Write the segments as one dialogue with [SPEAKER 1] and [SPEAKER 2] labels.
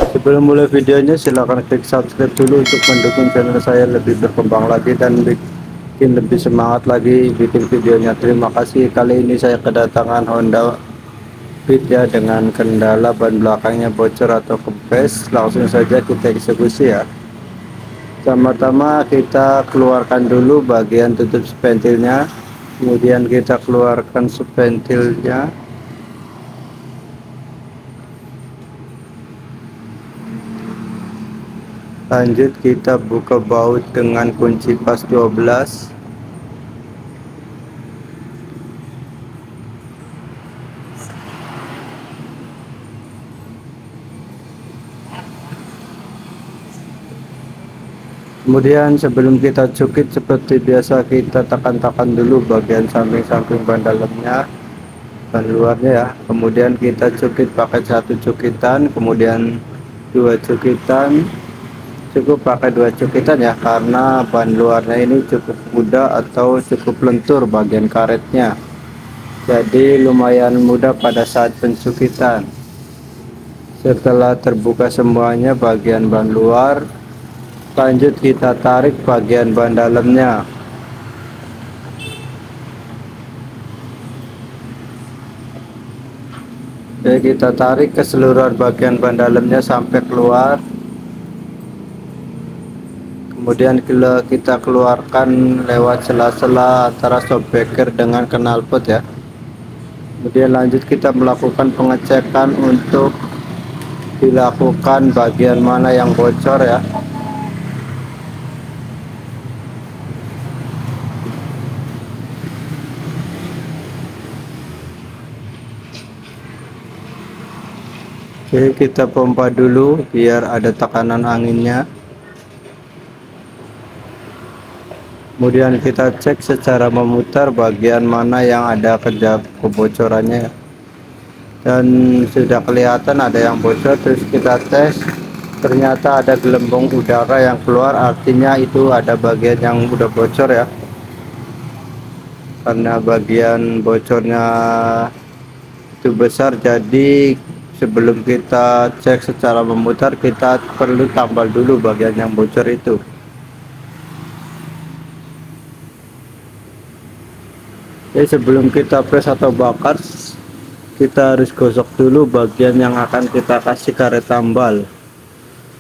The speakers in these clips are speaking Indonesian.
[SPEAKER 1] Sebelum mulai videonya, silahkan klik subscribe dulu untuk mendukung channel saya lebih berkembang lagi dan bikin lebih semangat lagi bikin videonya. Terima kasih. Kali ini saya kedatangan Honda Beat ya, dengan kendala ban belakangnya bocor atau kempes. Langsung saja kita eksekusi ya. Pertama-tama kita keluarkan dulu bagian tutup ventilnya, kemudian kita keluarkan ventilnya. Lanjut kita buka baut dengan kunci pas 12. Kemudian sebelum kita cukit seperti biasa, kita tekan-tekan dulu bagian samping-samping ban dalamnya, ban luarnya ya. Kemudian kita cukit pakai satu cukitan, kemudian dua cukitan. Cukup pakai dua cukitan ya, karena ban luarnya ini cukup mudah atau cukup lentur bagian karetnya, jadi lumayan mudah pada saat pencukitan. Setelah terbuka semuanya bagian ban luar, lanjut kita tarik bagian ban dalamnya. Jadi kita tarik keseluruhan bagian ban dalamnya sampai keluar. Kemudian kita keluarkan lewat sela-sela antara shockbreaker dengan knalpot ya. Kemudian lanjut kita melakukan pengecekan untuk dilakukan bagian mana yang bocor ya. Oke, kita pompa dulu biar ada tekanan anginnya. Kemudian kita cek secara memutar bagian mana yang ada kebocorannya ya. Dan sudah kelihatan ada yang bocor, terus kita tes, ternyata ada gelembung udara yang keluar, artinya itu ada bagian yang udah bocor ya. Karena bagian bocornya itu besar, jadi sebelum kita cek secara memutar, kita perlu tambal dulu bagian yang bocor itu. Jadi sebelum kita press atau bakar, kita harus gosok dulu bagian yang akan kita kasih karet tambal,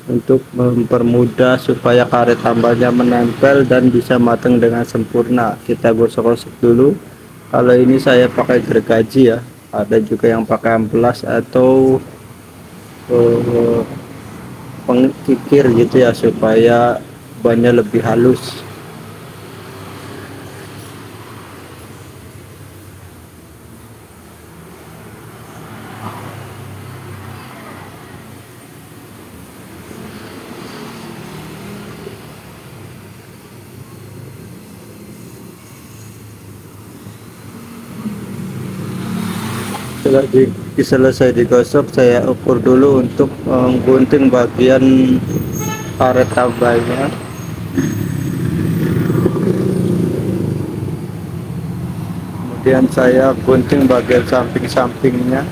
[SPEAKER 1] untuk mempermudah supaya karet tambalnya menempel dan bisa matang dengan sempurna. Kita gosok-gosok dulu. Kalau ini saya pakai gergaji ya, ada juga yang pakai amplas atau pengkikir gitu ya, supaya bannya lebih halus. Setelah selesai digosok, saya ukur dulu untuk menggunting bagian karet tambalnya. Kemudian saya gunting bagian samping-sampingnya.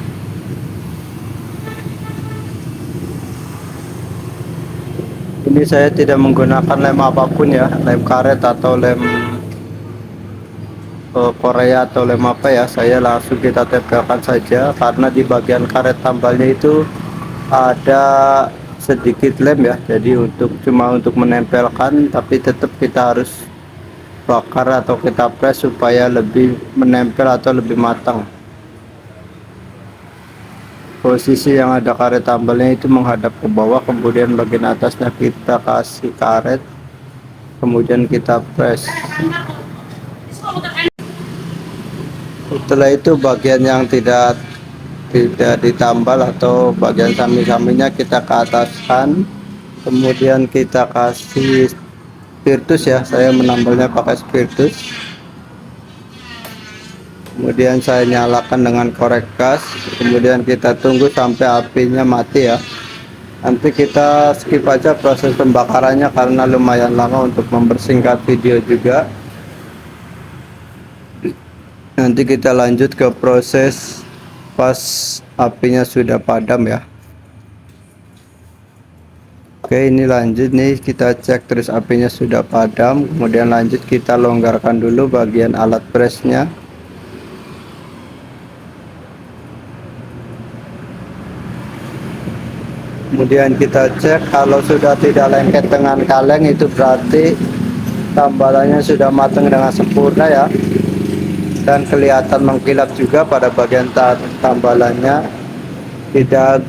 [SPEAKER 1] Ini saya tidak menggunakan lem apapun ya, lem karet atau lem Korea atau lem apa ya, saya langsung kita tempelkan saja, karena di bagian karet tambalnya itu ada sedikit lem ya, jadi cuma untuk menempelkan, tapi tetap kita harus bakar atau kita press supaya lebih menempel atau lebih matang. Posisi yang ada karet tambalnya itu menghadap ke bawah, kemudian bagian atasnya kita kasih karet, kemudian kita press. Setelah itu bagian yang tidak ditambal atau bagian samping-sampingnya kita ke ataskan, kemudian kita kasih spiritus ya, saya menambalnya pakai spiritus. Kemudian saya nyalakan dengan korek gas, kemudian kita tunggu sampai apinya mati ya. Nanti kita skip aja proses pembakarannya karena lumayan lama untuk mempersingkat video juga. Nanti kita lanjut ke proses pas apinya sudah padam ya. Oke, ini lanjut nih, kita cek terus apinya sudah padam, kemudian lanjut kita longgarkan dulu bagian alat presnya. Kemudian kita cek kalau sudah tidak lengket dengan kaleng, itu berarti tambalannya sudah matang dengan sempurna ya, dan kelihatan mengkilap juga pada bagian tambalannya, tidak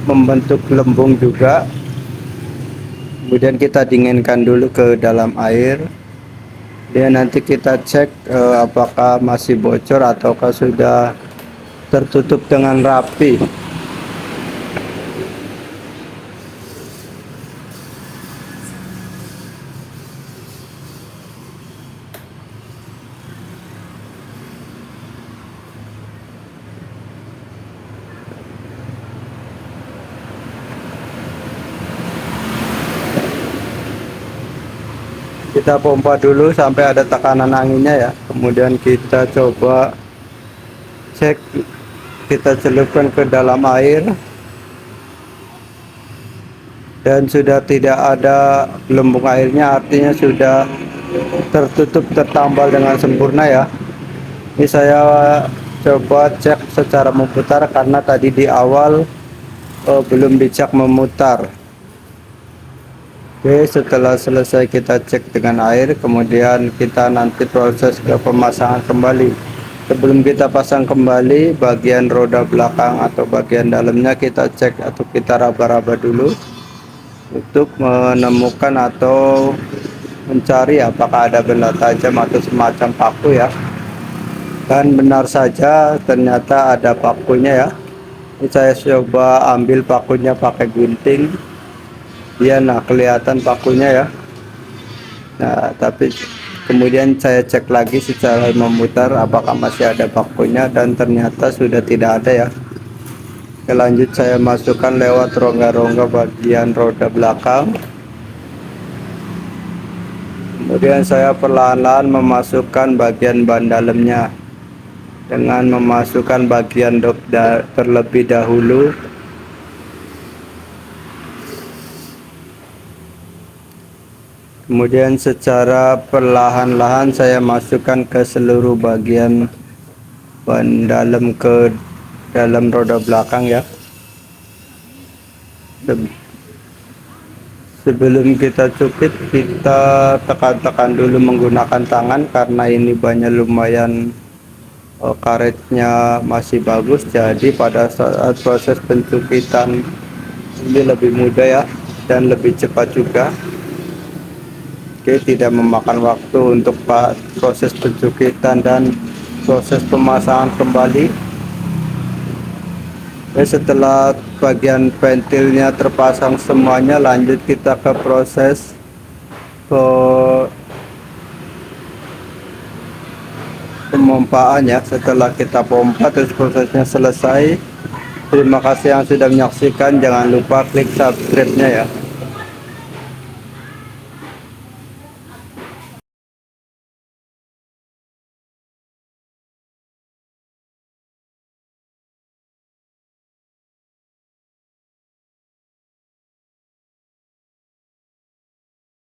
[SPEAKER 1] membentuk gelembung juga. Kemudian kita dinginkan dulu ke dalam air, dan nanti kita cek apakah masih bocor ataukah sudah tertutup dengan rapi. Kita pompa dulu sampai ada tekanan anginnya ya, kemudian kita coba cek, kita celupkan ke dalam air dan sudah tidak ada gelembung airnya, artinya sudah tertutup, tertambal dengan sempurna ya. Ini saya coba cek secara memutar karena tadi di awal belum dicek memutar. Oke, setelah selesai kita cek dengan air, kemudian kita nanti proses ke pemasangan kembali. Sebelum kita pasang kembali bagian roda belakang atau bagian dalamnya, kita cek atau kita raba-raba dulu untuk menemukan atau mencari apakah ada benda tajam atau semacam paku ya. Dan benar saja ternyata ada pakunya ya. Ini saya coba ambil pakunya pakai gunting. Iya, nah kelihatan pakunya ya. Nah, tapi kemudian saya cek lagi secara memutar apakah masih ada pakunya, dan ternyata sudah tidak ada ya. Oke, lanjut saya masukkan lewat rongga-rongga bagian roda belakang. Kemudian saya perlahan-lahan memasukkan bagian ban dalamnya dengan memasukkan bagian dop terlebih dahulu. Kemudian secara perlahan-lahan saya masukkan ke seluruh bagian ban dalam ke dalam roda belakang ya. Sebelum kita cupit, kita tekan-tekan dulu menggunakan tangan karena ini banyak lumayan karetnya masih bagus, jadi pada saat proses pencupitan ini lebih mudah ya dan lebih cepat juga. Oke, tidak memakan waktu untuk proses pencukitan dan proses pemasangan kembali. Setelah bagian ventilnya terpasang semuanya, lanjut kita ke proses pemompaan ya. Setelah kita pompa terus prosesnya selesai. Terima kasih yang sudah menyaksikan, jangan lupa klik subscribe-nya ya.